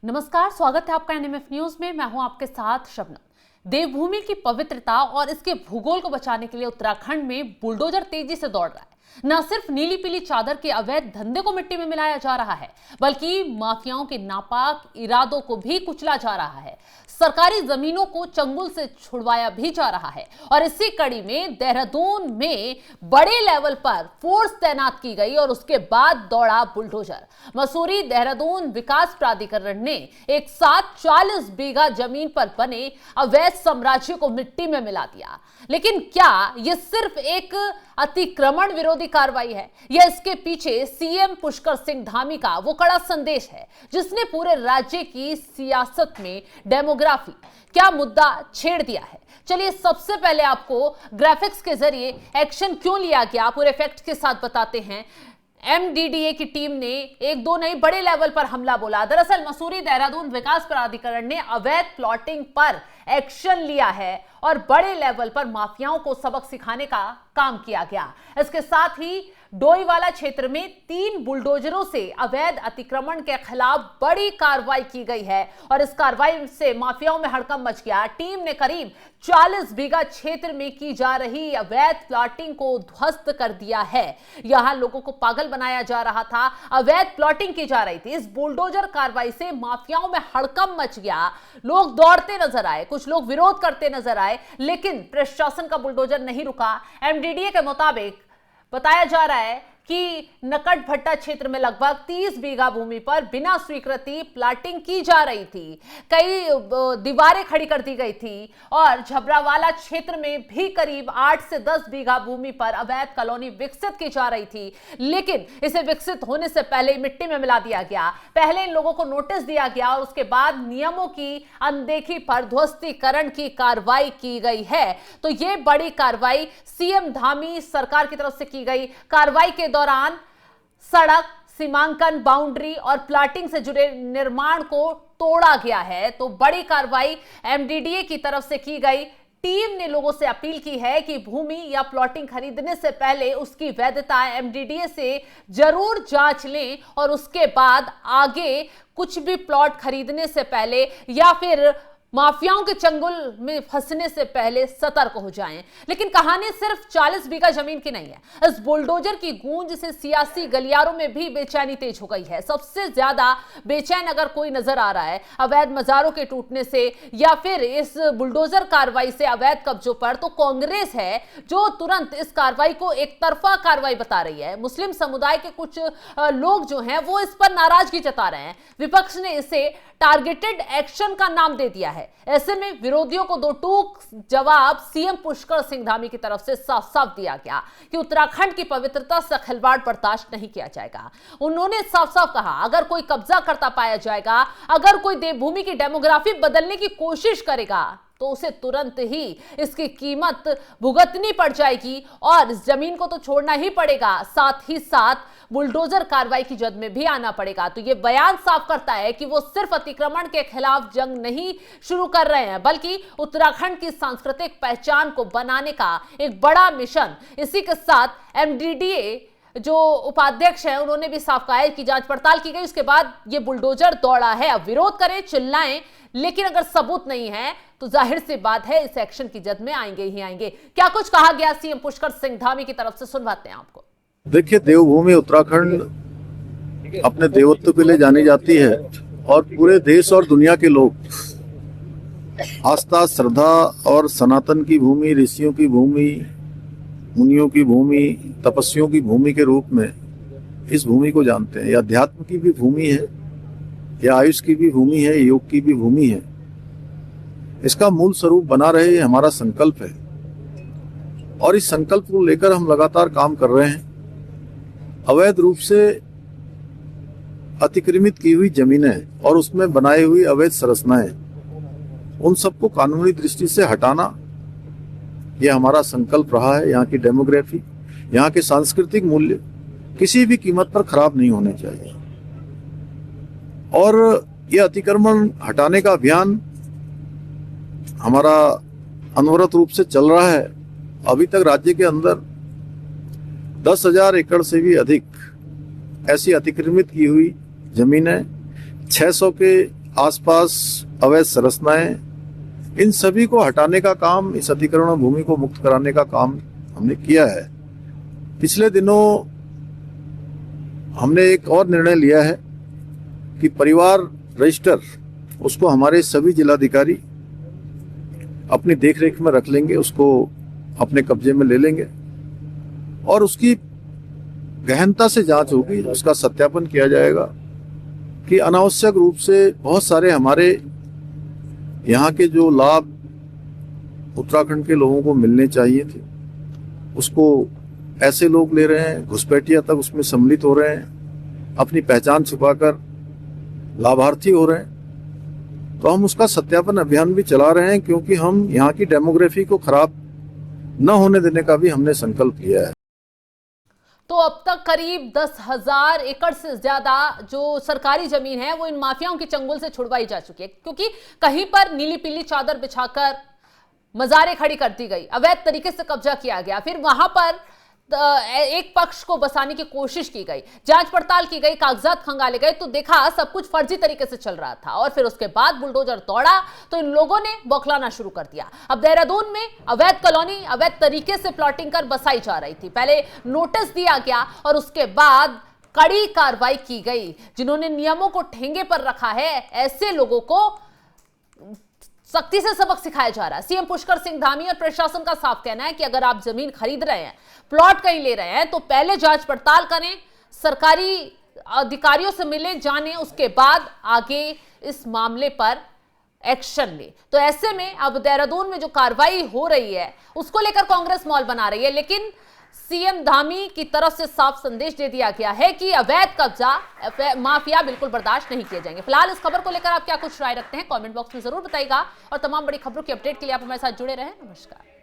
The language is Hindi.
नमस्कार, स्वागत है आपका एनएमएफ न्यूज में। मैं हूं आपके साथ शबनम। देवभूमि की पवित्रता और इसके भूगोल को बचाने के लिए उत्तराखंड में बुलडोजर तेजी से दौड़ रहा है। न सिर्फ नीली पीली चादर के अवैध धंधे को मिट्टी में मिलाया जा रहा है, बल्कि माफियाओं के नापाक इरादों को भी कुचला जा रहा है। सरकारी जमीनों को चंगुल से छुड़वाया भी जा रहा है और इसी कड़ी में देहरादून में बड़े लेवल पर फोर्स तैनात की गई और उसके बाद दौड़ा बुलडोजर। मसूरी देहरादून विकास प्राधिकरण ने एक साथ 40 बीघा जमीन पर बने अवैध साम्राज्य को मिट्टी में मिला दिया। लेकिन क्या यह सिर्फ एक अतिक्रमण विरोधी कार्रवाई है या इसके पीछे सीएम पुष्कर सिंह धामी का वो कड़ा संदेश है जिसने पूरे राज्य की सियासत में डेमोग्राफी क्या मुद्दा छेड़ दिया है? चलिए सबसे पहले आपको ग्राफिक्स के जरिए एक्शन क्यों लिया गया पूरे फैक्ट के साथ बताते हैं। एमडीडीए की टीम ने एक दो नहीं बड़े लेवल पर हमला बोला। दरअसल मसूरी देहरादून विकास प्राधिकरण ने अवैध प्लॉटिंग पर एक्शन लिया है और बड़े लेवल पर माफियाओं को सबक सिखाने का काम किया गया। इसके साथ ही डोईवाला क्षेत्र में 3 बुलडोजरों से अवैध अतिक्रमण के खिलाफ बड़ी कार्रवाई की गई है और इस कार्रवाई से माफियाओं में हड़कंप मच गया। टीम ने करीब 40 बीघा क्षेत्र में की जा रही अवैध प्लॉटिंग को ध्वस्त कर दिया है। यहां लोगों को पागल बनाया जा रहा था, अवैध प्लॉटिंग की जा रही थी। इस बुलडोजर कार्रवाई से माफियाओं में हड़कंप मच गया। लोग दौड़ते नजर आए, कुछ लोग विरोध करते नजर आए, लेकिन प्रशासन का बुलडोजर नहीं रुका। एमडीडीए के मुताबिक बताया जा रहा है कि नकट भट्टा क्षेत्र में लगभग 30 बीघा भूमि पर बिना स्वीकृति प्लाटिंग की जा रही थी। कई दीवारें खड़ी कर दी गई थी और झबरावाला क्षेत्र में भी करीब 8 से 10 बीघा भूमि पर अवैध कॉलोनी विकसित की जा रही थी, लेकिन इसे विकसित होने से पहले मिट्टी में मिला दिया गया। पहले इन लोगों को नोटिस दिया गया और उसके बाद नियमों की अनदेखी पर ध्वस्तीकरण की कार्रवाई की गई है। तो यह बड़ी कार्रवाई सीएम धामी सरकार की तरफ से की गई। कार्रवाई के दौरान सड़क, सीमांकन, बाउंड्री और प्लाटिंग से जुड़े निर्माण को तोड़ा गया है। तो बड़ी कार्रवाई एमडीडीए की तरफ से की गई। टीम ने लोगों से अपील की है कि भूमि या प्लॉटिंग खरीदने से पहले उसकी वैधता एमडीडीए से जरूर जांच लें और उसके बाद आगे कुछ भी प्लॉट खरीदने से पहले या फिर माफियाओं के चंगुल में फंसने से पहले सतर्क हो जाएं। लेकिन कहानी सिर्फ 40 बीघा जमीन की नहीं है। इस बुलडोजर की गूंज से सियासी गलियारों में भी बेचैनी तेज हो गई है। सबसे ज्यादा बेचैन अगर कोई नजर आ रहा है अवैध मजारों के टूटने से या फिर इस बुलडोजर कार्रवाई से, अवैध कब्जों पर, तो कांग्रेस है जो तुरंत इस कार्रवाई को एक तरफा कार्रवाई बता रही है। मुस्लिम समुदाय के कुछ लोग जो हैं वो इस पर नाराजगी जता रहे हैं। विपक्ष ने इसे टारगेटेड एक्शन का नाम दे दिया है। ऐसे में विरोधियों को दो टूक जवाब सीएम पुष्कर सिंह धामी की तरफ से साफ साफ दिया गया कि उत्तराखंड की पवित्रता से खिलवाड़ बर्दाश्त नहीं किया जाएगा। उन्होंने साफ साफ कहा, अगर कोई कब्जा करता पाया जाएगा, अगर कोई देवभूमि की डेमोग्राफी बदलने की कोशिश करेगा तो उसे तुरंत ही इसकी कीमत भुगतनी पड़ जाएगी और इस जमीन को तो छोड़ना ही पड़ेगा, साथ ही साथ बुलडोजर कार्रवाई की जद में भी आना पड़ेगा। तो ये बयान साफ करता है कि वो सिर्फ अतिक्रमण के खिलाफ जंग नहीं शुरू कर रहे हैं, बल्कि उत्तराखंड की सांस्कृतिक पहचान को बनाने का एक बड़ा मिशन। इसी के साथ एमडीडीए जो उपाध्यक्ष है उन्होंने भी साफ कहा है कि जांच पड़ताल की गई, उसके बाद ये बुलडोजर दौड़ा है। अब विरोध करें, चिल्लाएं, लेकिन अगर सबूत नहीं है तो जाहिर सी बात है इस एक्शन की जद में आएंगे ही आएंगे। क्या कुछ कहा गया सीएम पुष्कर सिंह धामी की तरफ से, सुनवाते हैं आपको। देखिए, देवभूमि उत्तराखंड अपने देवत्व के लिए जानी जाती है और पूरे देश और दुनिया के लोग आस्था, श्रद्धा और सनातन की भूमि, ऋषियों की भूमि, मुनियों की भूमि, तपस्वियों की भूमि के रूप में इस भूमि को जानते हैं। यह अध्यात्म की भी भूमि है, यह आयुष की भी भूमि है, योग की भी भूमि है। इसका मूल स्वरूप बना रहे ये हमारा संकल्प है और इस संकल्प को लेकर हम लगातार काम कर रहे हैं। अवैध रूप से अतिक्रमित की हुई जमीनें और उसमें बनाई हुई अवैध संरचनाएं, उन सबको कानूनी दृष्टि से हटाना यह हमारा संकल्प रहा है। यहाँ की डेमोग्राफी, यहाँ के सांस्कृतिक मूल्य किसी भी कीमत पर खराब नहीं होने चाहिए और यह अतिक्रमण हटाने का अभियान हमारा अनवरत रूप से चल रहा है। अभी तक राज्य के अंदर 10,000 एकड़ से भी अधिक ऐसी अतिक्रमित की हुई जमीनें, 600 के आसपास अवैध संरचनाएं, इन सभी को हटाने का काम, इस अतिक्रमण भूमि को मुक्त कराने का काम हमने किया है। पिछले दिनों हमने एक और निर्णय लिया है कि परिवार रजिस्टर उसको हमारे सभी जिलाधिकारी अपनी देखरेख में रख लेंगे, उसको अपने कब्जे में ले लेंगे और उसकी गहनता से जांच होगी, उसका सत्यापन किया जाएगा कि अनावश्यक रूप से बहुत सारे हमारे यहाँ के जो लाभ उत्तराखंड के लोगों को मिलने चाहिए थे, उसको ऐसे लोग ले रहे हैं, घुसपैठिया तक उसमें सम्मिलित हो रहे हैं, अपनी पहचान छुपाकर लाभार्थी हो रहे हैं। तो हम उसका सत्यापन अभियान भी चला रहे हैं, क्योंकि हम यहाँ की डेमोग्राफी को खराब न होने देने का भी हमने संकल्प लिया है। तो अब तक करीब 10,000 एकड़ से ज्यादा जो सरकारी जमीन है वो इन माफियाओं के चंगुल से छुड़वाई जा चुकी है, क्योंकि कहीं पर नीली पीली चादर बिछाकर मजारें खड़ी कर दी गई, अवैध तरीके से कब्जा किया गया, फिर वहां पर एक पक्ष को बसाने की कोशिश की गई, जांच पड़ताल की गई, कागजात खंगाले गए, तो देखा सब कुछ फर्जी तरीके से चल रहा था। और फिर उसके बाद बुलडोजर दौड़ा तो इन लोगों ने बौखलाना शुरू कर दिया। अब देहरादून में अवैध कॉलोनी अवैध तरीके से प्लॉटिंग कर बसाई जा रही थी। पहले नोटिस दिया गया और उसके बाद कड़ी कार्रवाई की गई। जिन्होंने नियमों को ठेंगे पर रखा है, ऐसे लोगों को सख्ती से सबक सिखाया जा रहा है। सीएम पुष्कर सिंह धामी और प्रशासन का साफ कहना है कि अगर आप जमीन खरीद रहे हैं, प्लॉट कहीं ले रहे हैं, तो पहले जांच पड़ताल करें, सरकारी अधिकारियों से मिलें, जानें, उसके बाद आगे इस मामले पर एक्शन ले। तो ऐसे में अब देहरादून में जो कार्रवाई हो रही है उसको लेकर कांग्रेस मॉल बना रही है, लेकिन सीएम धामी की तरफ से साफ संदेश दे दिया गया है कि अवैध कब्जा माफिया बिल्कुल बर्दाश्त नहीं किए जाएंगे। फिलहाल इस खबर को लेकर आप क्या कुछ राय रखते हैं, कमेंट बॉक्स में जरूर बताइएगा और तमाम बड़ी खबरों की अपडेट के लिए आप हमारे साथ जुड़े रहें। नमस्कार।